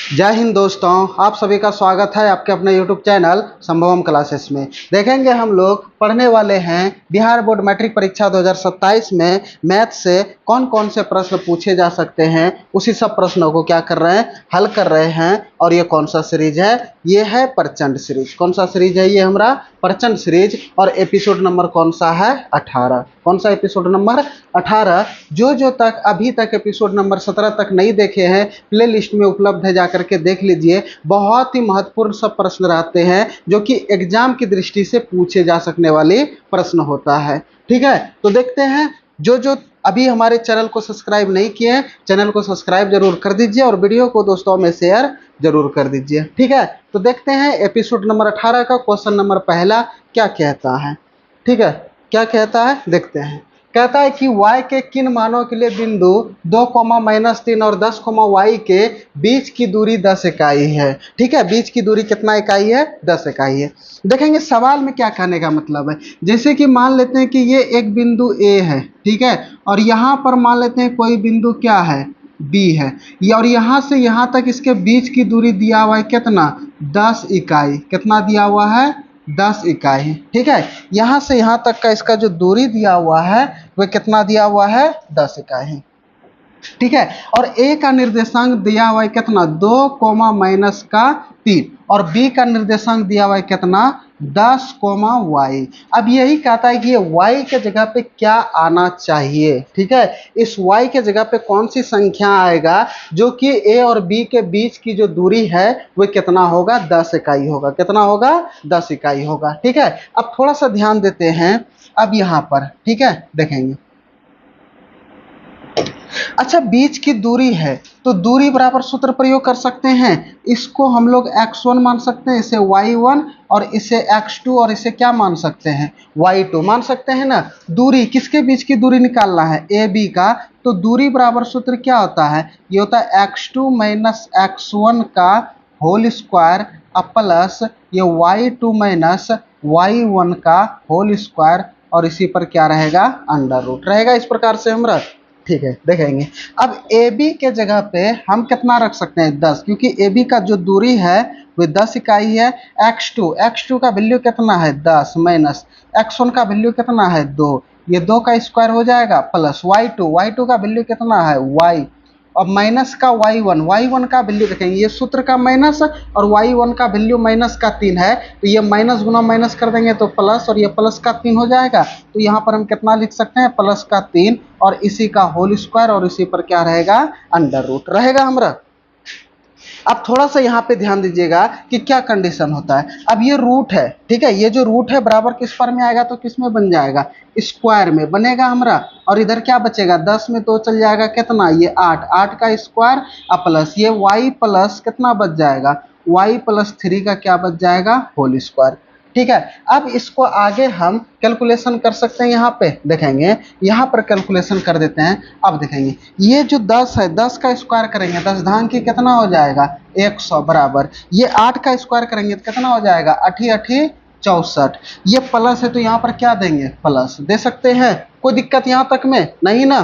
जय हिंद दोस्तों, आप सभी का स्वागत है आपके अपने YouTube चैनल संभवम क्लासेस में। देखेंगे हम लोग पढ़ने वाले हैं बिहार बोर्ड मैट्रिक परीक्षा 2027 में मैथ से कौन कौन से प्रश्न पूछे जा सकते हैं, उसी सब प्रश्नों को क्या कर रहे हैं, हल कर रहे हैं। और ये कौन सा सीरीज है? ये है प्रचंड सीरीज। कौन सा सीरीज है ये? हमारा प्रचंड सीरीज। और एपिसोड नंबर कौन सा है? 18। कौन सा एपिसोड नंबर? 18। जो तक अभी तक एपिसोड नंबर 17 तक नहीं देखे हैं, प्ले लिस्ट में उपलब्ध है, जाकर के देख लीजिए। बहुत ही महत्वपूर्ण सब प्रश्न रहते हैं जो कि एग्जाम की दृष्टि से पूछे जा सकने वाले प्रश्न होता है। ठीक है, तो देखते हैं। जो अभी हमारे चैनल को सब्सक्राइब नहीं किए हैं, चैनल को सब्सक्राइब जरूर कर दीजिए और वीडियो को दोस्तों में शेयर जरूर कर दीजिए। ठीक है, तो देखते हैं एपिसोड नंबर 18 का क्वेश्चन नंबर पहला क्या कहता है। ठीक है, क्या कहता है देखते हैं। कहता है कि y के किन मानों के लिए बिंदु 2, -3 और 10, y के बीच की दूरी 10 इकाई है। ठीक है, बीच की दूरी कितना इकाई है? 10 इकाई है। देखेंगे सवाल में क्या कहने का मतलब है। जैसे कि मान लेते हैं कि ये एक बिंदु A है, ठीक है, और यहाँ पर मान लेते हैं कोई बिंदु क्या है? B है। और यहाँ से यहाँ तक इसके बीच की दूरी दिया हुआ है कितना? 10 इकाई। कितना दिया हुआ है? 10 इकाई। ठीक है, यहाँ से यहाँ तक का इसका जो दूरी दिया हुआ है वह कितना दिया हुआ है? 10 इकाई। ठीक है, और ए का निर्देशांक दिया हुआ है कितना? 2, -3 और बी का निर्देशांक दिया हुआ है कितना? 10, y। अब यही कहता है कि ये y के जगह पे क्या आना चाहिए। ठीक है, इस y के जगह पे कौन सी संख्या आएगा जो कि a और b के बीच की जो दूरी है वो कितना होगा? 10 इकाई होगा। कितना होगा? 10 इकाई होगा। ठीक है, अब थोड़ा सा ध्यान देते हैं अब यहाँ पर। ठीक है, देखेंगे। अच्छा, बीच की दूरी है तो दूरी बराबर सूत्र प्रयोग कर सकते हैं। इसको हम लोग x1 मान सकते हैं, इसे y1, और इसे x2, और इसे क्या मान सकते हैं? y2 मान सकते हैं ना। दूरी किसके बीच की दूरी निकालना है? a b का। तो दूरी बराबर सूत्र क्या होता है? ये होता है x2 - x1 का होल स्क्वायर प्लस ये y2 - y1 का होल स्क्वायर, और इसी पर क्या रहेगा? अंडर रूट रहेगा। इस प्रकार से हम रख। ठीक है, देखेंगे। अब ए बी के जगह पे हम कितना रख सकते हैं? 10, क्योंकि ए बी का जो दूरी है वो 10 इकाई है। x2 का वैल्यू कितना है? 10 माइनस x1 का वैल्यू कितना है? 2। ये 2 का स्क्वायर हो जाएगा प्लस y2 का वैल्यू कितना है? y, और माइनस का y1 का वैल्यू देखेंगे। ये सूत्र का माइनस और y1 का वैल्यू -3 है, तो ये माइनस गुना माइनस कर देंगे तो प्लस, और ये प्लस का 3 हो जाएगा। तो यहाँ पर हम कितना लिख सकते हैं? +3 और इसी का होल स्क्वायर, और इसी पर क्या रहेगा? अंडर रूट रहेगा हमारा। अब थोड़ा सा यहाँ पे ध्यान दीजिएगा कि क्या कंडीशन होता है। अब ये रूट है, ठीक है, ये जो रूट है बराबर किस पर में आएगा? तो किस में बन जाएगा? स्क्वायर में बनेगा हमारा। और इधर क्या बचेगा? 10 में 2 चल जाएगा कितना? ये 8 का स्क्वायर प्लस ये y प्लस कितना बच जाएगा? y +3 का क्या बच जाएगा? Whole square. ठीक है, अब इसको आगे हम कैलकुलेशन कर सकते हैं। यहाँ पे देखेंगे, यहाँ पर कैलकुलेशन कर देते हैं। अब देखेंगे ये जो 10 है, 10 का स्क्वायर करेंगे 10 धान की कितना हो जाएगा? 100 बराबर। ये 8 का स्क्वायर करेंगे तो कितना हो जाएगा? 8 8 64। ये प्लस है तो यहाँ पर क्या देंगे? प्लस दे सकते हैं। कोई दिक्कत यहाँ तक में नहीं ना।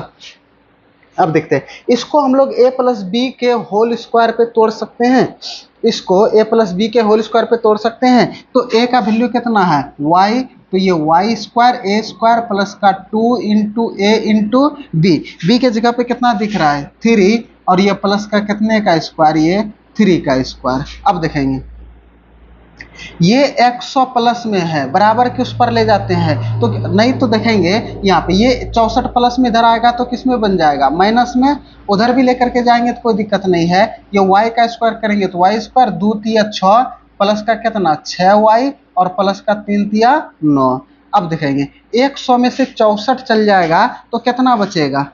अब देखते हैं, इसको हम लोग a + b के होल स्क्वायर पे तोड़ सकते हैं। इसको a + b के होल स्क्वायर पे तोड़ सकते हैं। तो a का वैल्यू कितना है? y, तो ये y square a square plus का 2 इंटू a इंटू b के जगह पे कितना दिख रहा है? 3, और ये प्लस का कितने का स्क्वायर? ये 3 का स्क्वायर। अब देखेंगे ये 100 प्लस में है, बराबर के उस पर ले जाते हैं तो नहीं, तो देखेंगे यहाँ पे ये 64 प्लस में इधर आएगा तो किस में बन जाएगा? माइनस में। उधर भी लेकर के जाएंगे तो कोई दिक्कत नहीं है। ये y का स्क्वायर करेंगे तो y स्क्वायर 2 तिया 6 प्लस का कितना? 6y, और प्लस का 3 तिया 9। अब देखेंगे 100 में से 64 चल जाएगा तो कितना बचेगा?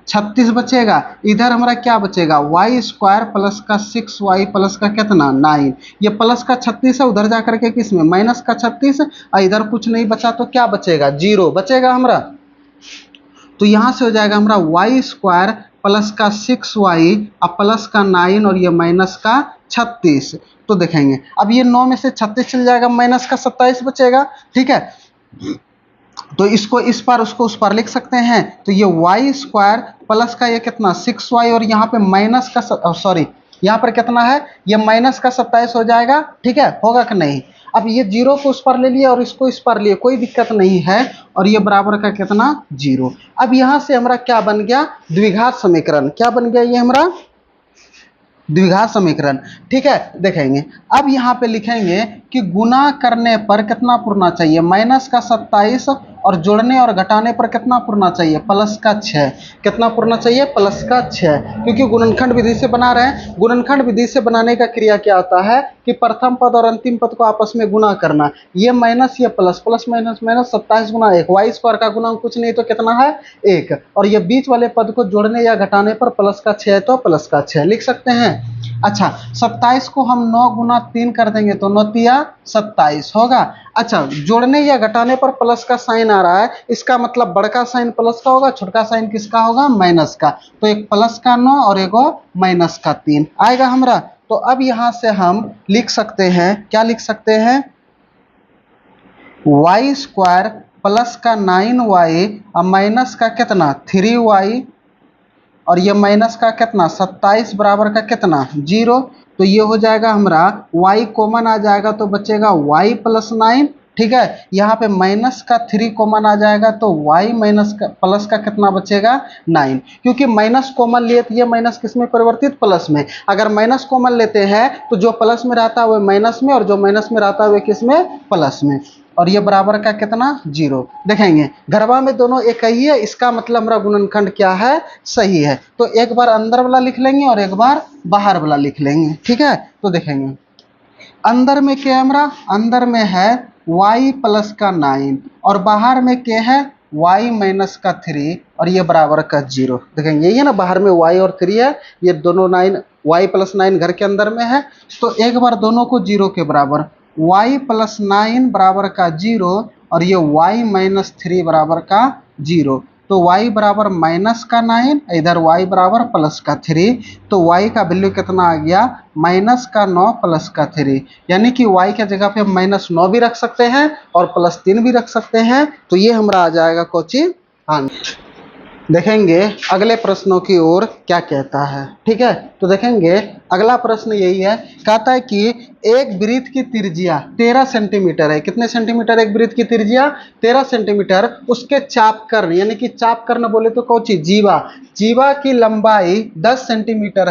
36 बचेगा। इधर हमारा क्या बचेगा? y स्क्वायर प्लस का 6y प्लस का कितना? 9। ये प्लस का 36 है, उधर जाकर के किस में? माइनस का 36, और इधर कुछ नहीं बचा तो क्या बचेगा? 0 बचेगा हमारा। तो यहाँ से हो जाएगा हमारा y स्क्वायर प्लस का 6y प्लस का 9, और ये माइनस का 36। तो देखेंगे अब ये 9 में से 36 चल जाएगा, माइनस का 27 बचेगा। ठीक है, तो इसको इस पर उसको उस पर लिख सकते हैं। तो ये y स्क्वायर प्लस का ये कितना? 6y, और यहाँ पे माइनस का सॉरी यहाँ पर कितना है, ये माइनस का 27 हो जाएगा, ठीक है, होगा कि नहीं। अब ये जीरो को उस पर ले लिया और इसको इस पर लिए, कोई दिक्कत नहीं है, और ये बराबर का कितना, जीरो। अब यहाँ से हमारा क्या बन गया, द्विघात समीकरण। क्या बन गया ये हमारा, द्विघात समीकरण, ठीक है। देखेंगे अब यहाँ पे लिखेंगे कि गुना करने पर कितना पुरना चाहिए, माइनस का 27, और जोड़ने और घटाने पर कितना पुरना चाहिए, प्लस का 6। कितना पुरना चाहिए, प्लस का 6, क्योंकि गुणनखंड विधि से बना रहे हैं। गुणनखंड विधि से बनाने का क्रिया क्या होता है कि प्रथम पद और अंतिम पद को आपस में गुना करना, ये माइनस ये प्लस, प्लस माइनस माइनस, 27 गुना 1, वाई स्क्वायर का गुना कुछ नहीं तो कितना है 1, और ये बीच वाले पद को जोड़ने या घटाने पर प्लस का 6 तो प्लस का 6 लिख सकते हैं। अच्छा 27 को हम 9 गुना 3 कर देंगे तो 9 तिया 27 होगा। अच्छा जोड़ने या घटाने पर प्लस का साइन आ रहा है, इसका मतलब बड़का साइन प्लस का होगा, छोटका साइन किसका होगा, माइनस का। तो एक प्लस का 9 और एक माइनस का 3 आएगा हमारा। तो अब यहां से हम लिख सकते हैं, क्या लिख सकते हैं, वाई स्क्वायर प्लस का 9y और माइनस का कितना 3y, और ये माइनस का कितना 27 बराबर का कितना 0। तो ये हो जाएगा हमारा y कॉमन आ जाएगा तो बचेगा y प्लस 9, ठीक है। यहाँ पे माइनस का 3 कॉमन आ जाएगा तो y माइनस का प्लस का कितना बचेगा 9, क्योंकि माइनस कॉमन लिए तो ये माइनस किस में परिवर्तित, प्लस में। अगर माइनस कॉमन लेते हैं तो जो प्लस में रहता है वो माइनस में, और जो माइनस में रहता है वो किस में, प्लस में। और ये बराबर का कितना 0। देखेंगे घरवा में दोनों एक ही है, इसका मतलब हमारा गुणनखंड क्या है, सही है। तो एक बार अंदर वाला लिख लेंगे और एक बार बाहर वाला लिख लेंगे, ठीक है। तो देखेंगे अंदर में क्या है हमारा, अंदर में है y प्लस का 9 और बाहर में क्या है y माइनस का 3 और ये बराबर का 0। देखेंगे यही है ना, बाहर में y और 3 है, ये दोनों 9 y प्लस 9 घर के अंदर में है। तो एक बार दोनों को 0 के बराबर, y प्लस 9 बराबर का 0 और ये y माइनस 3 बराबर का 0। तो y बराबर माइनस का 9, इधर y बराबर प्लस का 3। तो y का वैल्यू कितना आ गया, माइनस का 9 प्लस का 3, यानी कि y के जगह पे माइनस 9 भी रख सकते हैं और प्लस 3 भी रख सकते हैं। तो ये हमारा आ जाएगा कोची आंसर। देखेंगे अगले प्रश्नों की ओर क्या कहता है, ठीक है। तो देखेंगे अगला प्रश्न यही है, कहता है कि एक वृत्त की त्रिज्या 13 सेंटीमीटर है। कितने सेंटीमीटर एक वृत्त की त्रिज्या, 13 सेंटीमीटर। उसके चापकर्ण यानी कि चापकर्ण बोले तो कौन चीज, जीवा, जीवा की लंबाई 10 सेंटीमीटर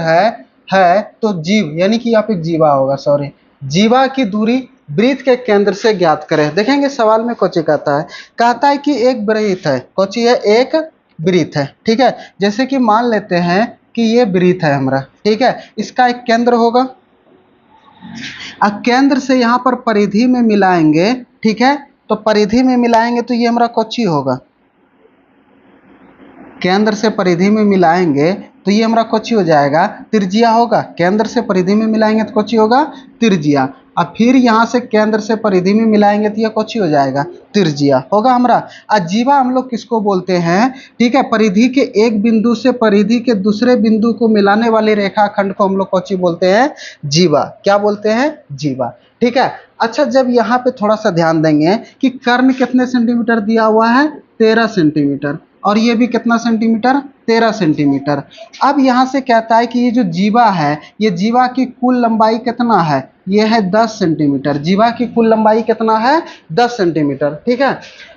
है तो जीव यानी कि यहाँ पे जीवा होगा, सॉरी, जीवा की दूरी वृत्त के केंद्र से ज्ञात करें। देखेंगे सवाल में कोची कहता है कि एक वृत्त है, कोची है एक वृत्त है, ठीक है। जैसे कि मान लेते हैं कि ये वृत्त है हमारा, ठीक है, इसका एक केंद्र होगा। अब केंद्र से यहाँ पर परिधि में मिलाएंगे, ठीक है, तो परिधि में मिलाएंगे तो ये हमारा कोची होगा, केंद्र से परिधि में मिलाएंगे तो ये हमारा कोची हो जाएगा, त्रिज्या होगा। केंद्र से परिधि में मिलाएंगे तो कोची होगा, त्रिज्या। अब फिर यहाँ से केंद्र से परिधि में मिलाएंगे तो ये कोची हो जाएगा, त्रिज्या होगा हमारा। जीवा हम लोग किसको बोलते हैं, ठीक है, परिधि के एक बिंदु से परिधि के दूसरे बिंदु को मिलाने वाले रेखाखंड को हम लोग कोची बोलते हैं, जीवा। क्या बोलते हैं, जीवा, ठीक है। अच्छा जब यहाँ पे थोड़ा सा ध्यान देंगे कि कर्ण कितने सेंटीमीटर दिया हुआ है, 13 सेंटीमीटर, और ये भी कितना सेंटीमीटर, 13 सेंटीमीटर। अब यहाँ से कहता है कि ये जो जीवा है, ये जीवा की कुल लंबाई कितना है, ये है 10 सेंटीमीटर। जीवा की कुल लंबाई कितना है, 10 सेंटीमीटर, ठीक है।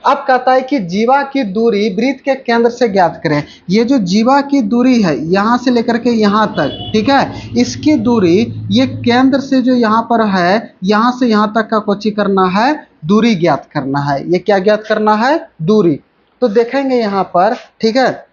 अब कहता है कि जीवा की दूरी वृत्त के केंद्र से ज्ञात करें। ये जो जीवा की दूरी है यहाँ से लेकर के यहाँ तक, ठीक है, इसकी दूरी ये केंद्र से जो यहाँ पर है, यहाँ से यहाँ तक का कोची करना है, दूरी ज्ञात करना है। ये क्या ज्ञात करना है, दूरी। तो देखेंगे यहाँ पर, ठीक है,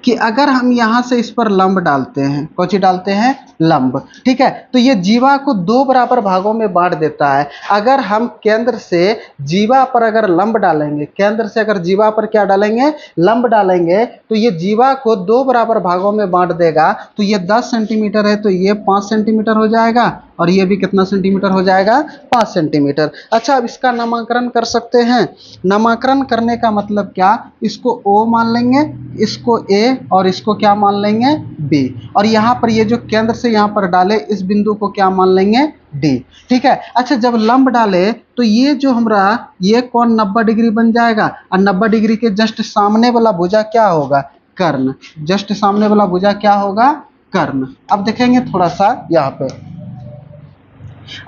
कि अगर हम यहाँ से इस पर लंब डालते हैं, कौची डालते हैं, लंब, ठीक है, तो ये जीवा को 2 बराबर भागों में बांट देता है। अगर हम केंद्र से जीवा पर अगर लंब डालेंगे, केंद्र से अगर जीवा पर क्या डालेंगे, लंब डालेंगे, तो ये जीवा को 2 बराबर भागों में बांट देगा। तो ये 10 सेंटीमीटर है तो ये 5 सेंटीमीटर हो जाएगा, और ये भी कितना सेंटीमीटर हो जाएगा, 5 सेंटीमीटर। अच्छा अब इसका नामकरण कर सकते हैं। नामकरण करने का मतलब क्या, इसको O मान लेंगे, इसको A और इसको क्या मान लेंगे, B, और यहाँ पर ये जो केंद्र से यहाँ पर डाले इस बिंदु को क्या मान लेंगे, D, ठीक है। अच्छा जब लंब डाले तो ये जो हमारा ये कोण 90 डिग्री बन जाएगा, और 90 डिग्री के जस्ट सामने वाला भुजा क्या होगा, कर्ण। जस्ट सामने वाला भुजा क्या होगा, कर्ण। अब देखेंगे थोड़ा सा यहाँ पे,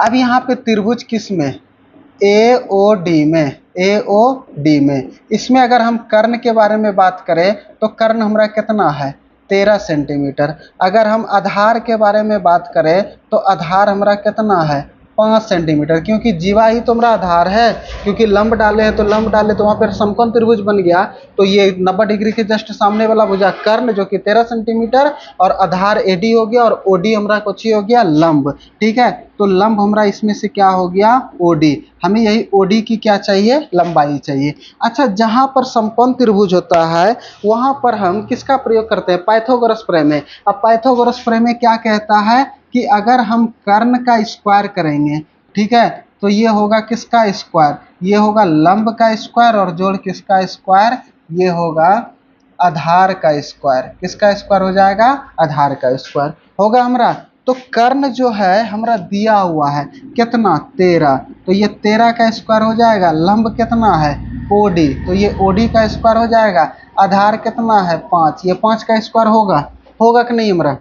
अब यहाँ पे त्रिभुज किस में, ए ओ डी में, ए ओ डी में, इसमें अगर हम कर्ण के बारे में बात करें तो कर्ण हमारा कितना है 13 सेंटीमीटर। अगर हम आधार के बारे में बात करें तो आधार हमारा कितना है 5 सेंटीमीटर, क्योंकि जीवा ही तो हमारा आधार है, क्योंकि लंब डाले हैं तो लंब डाले तो वहाँ पर समकोण त्रिभुज बन गया। तो ये 90 डिग्री के जस्ट सामने वाला भुजा कर्ण जो कि 13 सेंटीमीटर और आधार एडी हो गया, और ओडी हमारा कुछ ही हो गया लंब। ठीक है, तो लंब हमारा इसमें से क्या हो गया ओडी, हमें यही ओडी की क्या चाहिए लंबाई चाहिए। अच्छा, जहां पर समकोण त्रिभुज होता है वहां पर हम किसका प्रयोग करते हैं, पाइथागोरस प्रमेय। अब पाइथागोरस प्रमेय क्या कहता है कि अगर हम कर्ण का स्क्वायर करेंगे, ठीक है, तो ये होगा किसका स्क्वायर, ये होगा लंब का स्क्वायर, और जोड़ किसका स्क्वायर, ये होगा आधार का स्क्वायर। किसका स्क्वायर हो जाएगा, आधार का स्क्वायर होगा हमारा। तो कर्ण जो है हमारा दिया हुआ है कितना 13, तो ये 13 का स्क्वायर हो जाएगा। लंब कितना है ओडी, तो ये ओडी का स्क्वायर हो जाएगा। आधार कितना है 5, ये 5 का स्क्वायर होगा, होगा कि नहीं हमारा।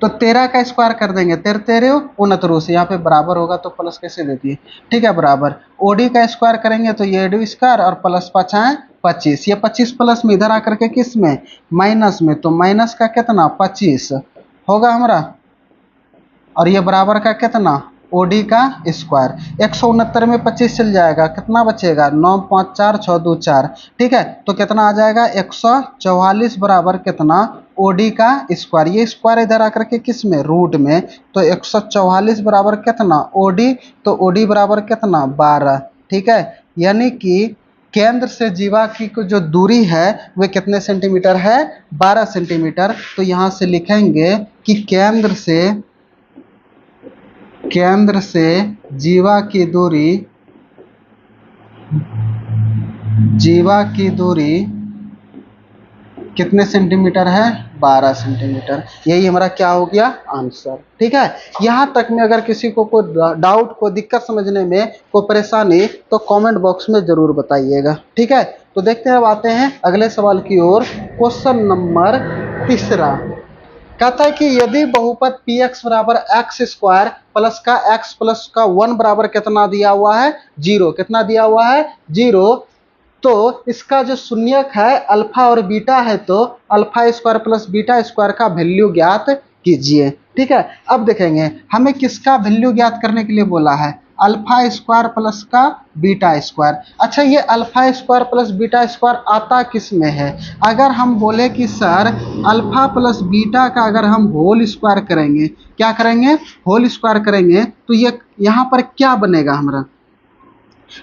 तो 13 का स्क्वायर कर देंगे, 13 13 29, यहाँ पे बराबर होगा तो प्लस कैसे देती है, ठीक है बराबर। ओडी का स्क्वायर करेंगे तो ये डी स्क्वायर और प्लस 5 है 25, ये 25 प्लस में इधर आकर के किस में माइनस में, तो माइनस का कितना 25 होगा हमारा, और ये बराबर का कितना ओडी का स्क्वायर। 169 में 25 चल जाएगा, कितना बचेगा 9 5 4 6 2 4, ठीक है, तो कितना आ जाएगा 144 बराबर कितना ओडी का स्क्वायर। ये स्क्वायर इधर आकर के किस में रूट में, तो 144 बराबर कितना ओडी, तो ओडी बराबर कितना 12, ठीक है। यानी कि केंद्र से जीवा की जो दूरी है वह कितने सेंटीमीटर है 12 सेंटीमीटर। तो यहाँ से लिखेंगे कि केंद्र से जीवा की दूरी कितने सेंटीमीटर है 12 सेंटीमीटर। यही हमारा क्या हो गया आंसर, ठीक है। यहाँ तक में अगर किसी को कोई डाउट, कोई दिक्कत समझने में, कोई परेशानी, तो कमेंट बॉक्स में जरूर बताइएगा, ठीक है। तो देखते हैं, अब आते हैं अगले सवाल की ओर। क्वेश्चन नंबर 3 कहता है कि यदि बहुपद पी एक्स बराबर एक्स स्क्वायर प्लस का एक्स प्लस का 1 बराबर कितना दिया हुआ है 0, कितना दिया हुआ है 0, तो इसका जो शून्यक है अल्फा और बीटा है, तो alpha square plus beta square का वैल्यू ज्ञात कीजिए, ठीक है। अब देखेंगे हमें किसका वैल्यू ज्ञात करने के लिए बोला है, अल्फा स्क्वायर प्लस का बीटा स्क्वायर। अच्छा, ये alpha square plus beta square आता किस में है, अगर हम बोले कि सर अल्फा प्लस बीटा का अगर हम होल स्क्वायर करेंगे, क्या करेंगे होल स्क्वायर करेंगे, तो ये यहाँ पर क्या बनेगा हमारा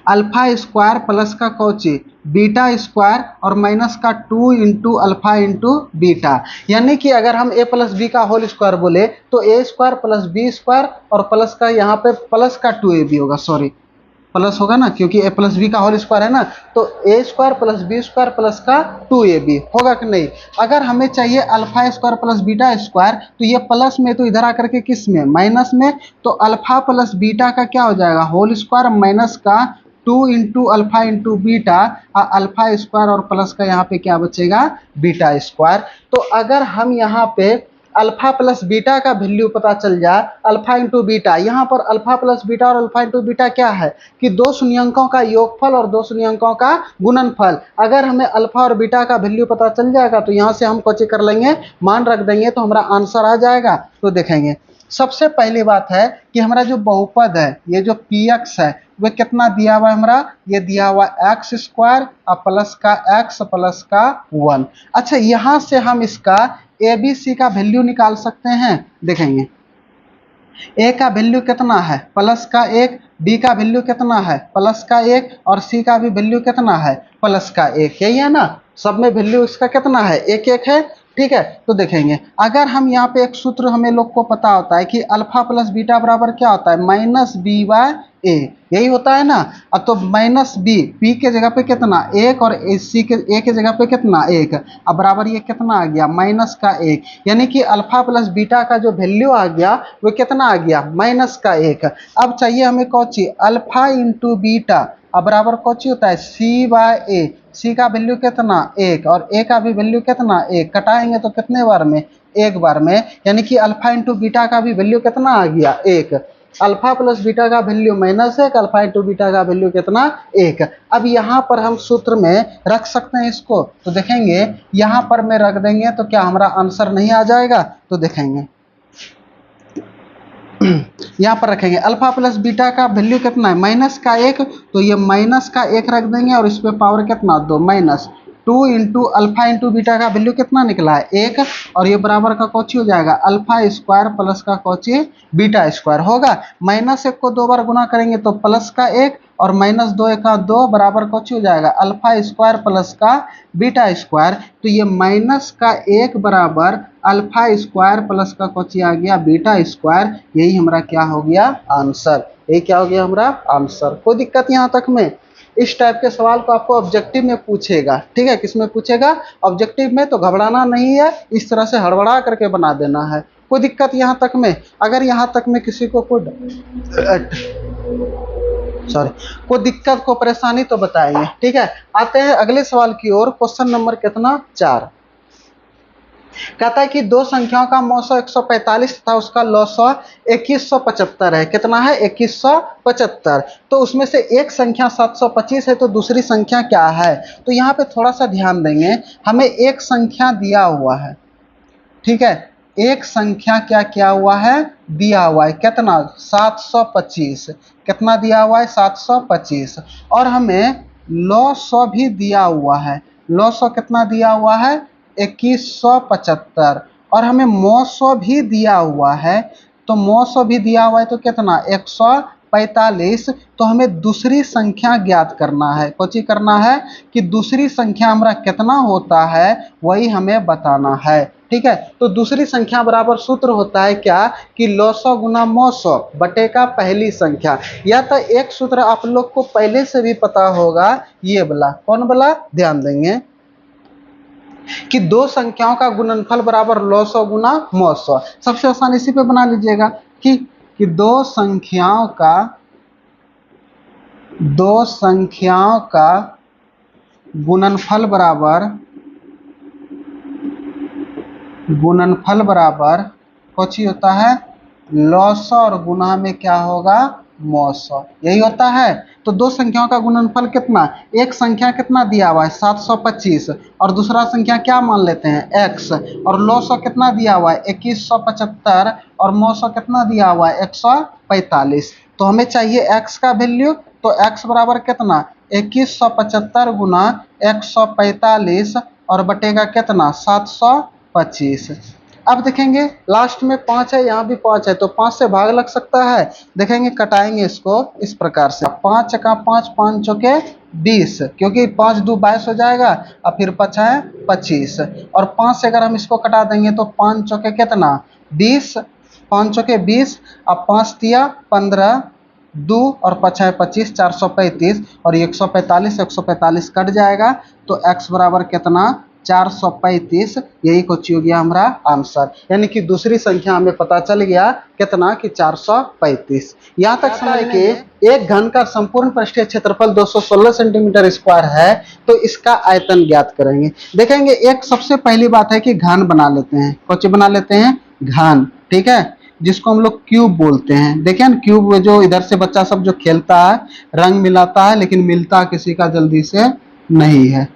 अल्फा स्क्वायर प्लस का कौची बीटा स्क्वायर और माइनस का 2 इंटू अल्फा इंटू बीटा। यानी कि अगर हम ए प्लस बी का होल स्क्वायर बोले तो A square plus B square और प्लस का यहाँ पे प्लस का 2ab होगा, सॉरी प्लस होगा ना, क्योंकि ए प्लस बी का होल स्क्वायर है ना, तो A square plus B square plus का 2ab होगा कि नहीं। अगर हमें चाहिए alpha square plus beta square, तो ये प्लस में तो इधर आकर के किस में माइनस में, तो अल्फा प्लस बीटा का क्या हो जाएगा होल स्क्वायर माइनस का 2 into alpha into beta, alpha square और प्लस का यहाँ पे क्या बचेगा बीटा स्क्वायर। तो अगर हम यहाँ पे अल्फा प्लस बीटा का वैल्यू पता चल जाए, अल्फा इंटू बीटा, यहाँ पर अल्फा प्लस बीटा और अल्फा इंटू बीटा क्या है कि दो शून्यंकों का योगफल और दो शून्यंकों का गुणनफल। अगर हमें अल्फा और बीटा का वैल्यू पता चल जाएगा तो यहाँ से हम कोची कर लेंगे मान रख देंगे, तो हमारा आंसर आ जाएगा। तो देखेंगे सबसे पहली बात है कि हमारा जो बहुपद है, ये जो पी एक्स है वह कितना दिया हुआ है हमारा, ये दिया हुआ एक्स स्क्वायर और प्लस का एक्स प्लस का 1। अच्छा, यहाँ से हम इसका ए बी सी का वैल्यू निकाल सकते हैं। देखेंगे ए का वैल्यू कितना है प्लस का 1, बी का वैल्यू कितना है प्लस का 1 और सी का भी वैल्यू कितना है प्लस का 1, यही है ना, सब में वैल्यू इसका कितना है 1 1 है, ठीक है। तो देखेंगे अगर हम यहाँ पे एक सूत्र हमें लोग को पता होता है कि अल्फा प्लस बीटा बराबर क्या होता है माइनस बी बाय ए, यही होता है ना। अब तो माइनस बी, पी के जगह पे कितना 1 और सी के ए के जगह पे कितना 1, अब बराबर ये कितना आ गया माइनस का 1, यानी कि अल्फा प्लस बीटा का जो वैल्यू आ गया वो कितना आ गया माइनस का 1। अब चाहिए हमें कौची अल्फा इंटू बीटा, अब बराबर कौची होता है सी बाय ए, सी का वैल्यू कितना 1 और ए का भी वैल्यू कितना 1, कटाएंगे तो कितने बार में एक बार में, यानी कि अल्फा इंटू बीटा का भी वैल्यू कितना आ गया 1। अल्फा प्लस बीटा का वैल्यू -1, अल्फा इंटू बीटा का वैल्यू कितना 1। अब यहाँ पर हम सूत्र में रख सकते हैं इसको, तो देखेंगे यहाँ पर में रख देंगे तो क्या हमारा आंसर नहीं आ जाएगा, तो देखेंगे यहाँ पर रखेंगे अल्फा प्लस बीटा का वैल्यू कितना है -1, तो ये -1 रख देंगे और इस पे पावर कितना 2 -2 इंटू अल्फा इंटू बीटा का वैल्यू कितना निकला है 1, और ये बराबर का कोची हो जाएगा अल्फा स्क्वायर प्लस का कोची बीटा स्क्वायर होगा। -1 को 2 बार गुना करेंगे तो प्लस का 1 और -2 का 2 बराबर कोची हो जाएगा अल्फा स्क्वायर प्लस का बीटा स्क्वायर। तो ये -1 बराबर अल्फा स्क्वायर प्लस का कोची आ गया बीटा स्क्वायर, यही हमारा क्या हो गया आंसर। यही क्या हो गया हमारा आंसर। कोई दिक्कत यहाँ तक में? इस टाइप के सवाल को आपको ऑब्जेक्टिव में पूछेगा, ठीक है, किस में पूछेगा ऑब्जेक्टिव में, तो घबराना नहीं है, इस तरह से हड़बड़ा करके बना देना है। कोई दिक्कत यहाँ तक में? अगर यहाँ तक में किसी को कोई दिक्कत को परेशानी तो बताएंगे, ठीक है। आते हैं अगले सवाल की ओर। क्वेश्चन नंबर कितना 4 कहता है कि दो संख्याओं का मौसो 145 तथा उसका लौसो 2175 है। कितना है 2175। तो उसमें से एक संख्या 725 है, तो दूसरी संख्या क्या है? तो यहाँ पे थोड़ा सा ध्यान देंगे, हमें एक संख्या दिया हुआ है, ठीक है, एक संख्या क्या किया हुआ है दिया हुआ है, कितना 725, कितना दिया हुआ है 725, और हमें लौसो भी दिया हुआ है, लौसो कितना दिया हुआ है 2175, और हमें मौसो भी दिया हुआ है, तो मौसो भी दिया हुआ है तो कितना 145। तो हमें दूसरी संख्या ज्ञात करना है। कुछ करना है कि दूसरी संख्या हमारा कितना होता है वही हमें बताना है, ठीक है। तो दूसरी संख्या बराबर सूत्र होता है क्या कि लौसो गुना मौसो बटे का पहली संख्या। या तो एक सूत्र आप लोग को पहले से भी पता होगा, ये वाला, कौन वाला, ध्यान देंगे कि दो संख्याओं का गुणनफल बराबर लौसो गुना मौसो। सबसे आसान इसी पे बना लीजिएगा कि दो संख्याओं का गुणनफल बराबर कुछ ही होता है लौसो और गुना में क्या होगा मौसो, यही होता है। तो दो संख्याओं का गुणनफल कितना, एक संख्या कितना दिया हुआ है 725 और दूसरा संख्या क्या मान लेते हैं x, और लौसो कितना दिया हुआ है 2175 और मौसो कितना दिया हुआ है 145। तो हमें चाहिए x का वैल्यू, तो x बराबर कितना 2175 गुना 145 और बटेगा कितना 725। अब देखेंगे लास्ट में 5 है, यहाँ भी 5 है, तो 5 से भाग लग सकता है। देखेंगे कटाएंगे इसको इस प्रकार से, 5 का 5, 5 चौके 20, क्योंकि 5 2 22 हो जाएगा, और फिर 5 है 25, और 5 से अगर हम इसको कटा देंगे तो 5 चौके कितना 20, 5 चौके 20, अब 5 दिया 15, 2 और 5 है 25, 435, और 145 कट जाएगा, तो x बराबर कितना 435। यही कुछ हो गया हमारा आंसर, यानी कि दूसरी संख्या हमें पता चल गया कितना कि 435। यहाँ तक समझ के एक घन का संपूर्ण पृष्ठीय क्षेत्रफल 216 सेंटीमीटर स्क्वायर है, तो इसका आयतन ज्ञात करेंगे। देखेंगे एक सबसे पहली बात है कि घन बना लेते हैं, कुछ बना लेते हैं घन, ठीक है, जिसको हम लोग क्यूब बोलते हैं। देखें क्यूब में जो इधर से बच्चा सब जो खेलता है, रंग मिलाता है, लेकिन मिलता किसी का जल्दी से नहीं है,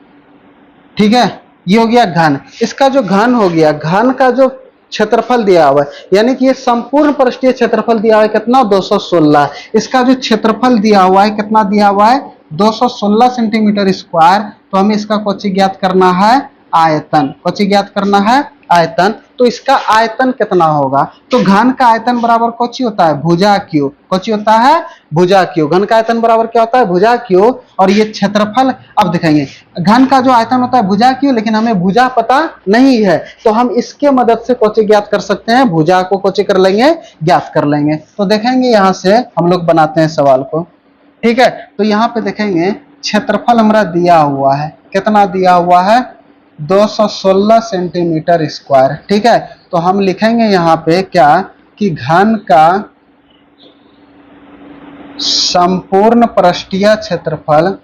ठीक है। ये हो गया घन। इसका जो घन हो गया, घन का जो क्षेत्रफल दिया हुआ है, यानी कि ये संपूर्ण पृष्ठीय क्षेत्रफल दिया हुआ है कितना 216। इसका जो क्षेत्रफल दिया हुआ है कितना दिया हुआ है 216 सेंटीमीटर स्क्वायर। तो हमें इसका कुछ ज्ञात करना है आयतन, कुछ ज्ञात करना है आयतन। तो इसका आयतन कितना होगा, तो घन का आयतन बराबर कुछ होता है भुजा क्यू, कुछ होता है भुजा क्यू। घन का आयतन बराबर क्या होता है भुजा क्यू, और ये क्षेत्रफल। अब दिखाएंगे घन का जो आयतन होता है भुजा क्यू, लेकिन हमें भुजा पता नहीं है, तो हम इसके मदद से कुछ ज्ञात कर सकते हैं, भुजा को कुछ कर लेंगे ज्ञात कर लेंगे। तो देखेंगे यहाँ से हम लोग बनाते हैं सवाल को, ठीक है। तो यहाँ पे देखेंगे क्षेत्रफल हमारा दिया हुआ है, कितना दिया हुआ है 216 सेंटीमीटर स्क्वायर, ठीक है। तो हम लिखेंगे यहाँ पे क्या कि घन का संपूर्ण पृष्ठीय क्षेत्रफल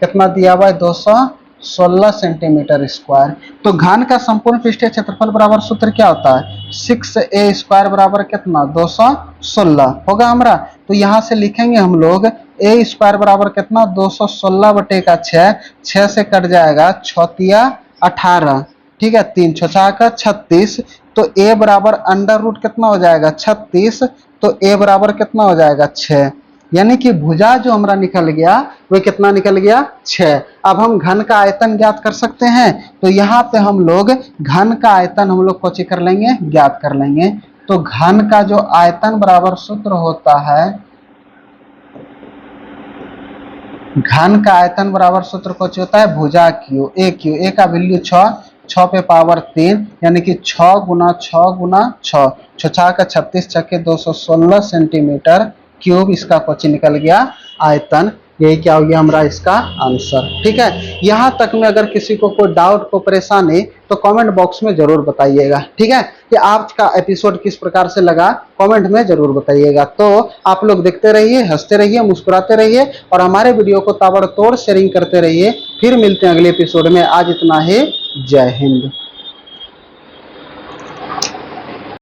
कितना दिया हुआ है 216 216 सेंटीमीटर स्क्वायर। तो घन का संपूर्ण पृष्ठीय क्षेत्रफल बराबर सूत्र क्या होता है, 6a स्क्वायर बराबर कितना, 216 होगा हमारा। तो यहाँ से लिखेंगे हम लोग a स्क्वायर बराबर कितना, 216 बटे का 6 से कट जाएगा 6 18, ठीक है, 3 6 का 36। तो a बराबर अंडर रूट कितना हो जाएगा, 36। तो a बराबर कितना हो जाएगा, 6। यानी कि भुजा जो हमारा निकल गया वो कितना निकल गया, 6। अब हम घन का आयतन ज्ञात कर सकते हैं। तो यहाँ पे हम लोग घन का आयतन हम लोग कोची कर लेंगे, ज्ञात कर लेंगे। तो घन का जो आयतन बराबर सूत्र होता है, घन का आयतन बराबर सूत्र कुछ होता है, भुजा क्यू, ए का वैल्यू 6 पे पावर 3, यानी कि 6 गुना 6 गुना 6, 6 का 36, 6 के 216 सेंटीमीटर क्यूब इसका कुछ निकल गया आयतन। यही क्या हो गया हमारा इसका आंसर। ठीक है, यहाँ तक में अगर किसी को कोई डाउट को परेशानी तो कमेंट बॉक्स में जरूर बताइएगा। ठीक है, कि आज का एपिसोड किस प्रकार से लगा कमेंट में जरूर बताइएगा। तो आप लोग देखते रहिए, हंसते रहिए, मुस्कुराते रहिए और हमारे वीडियो को ताबड़तोड़ शेयरिंग करते रहिए। फिर मिलते हैं अगले एपिसोड में। आज इतना ही, जय हिंद।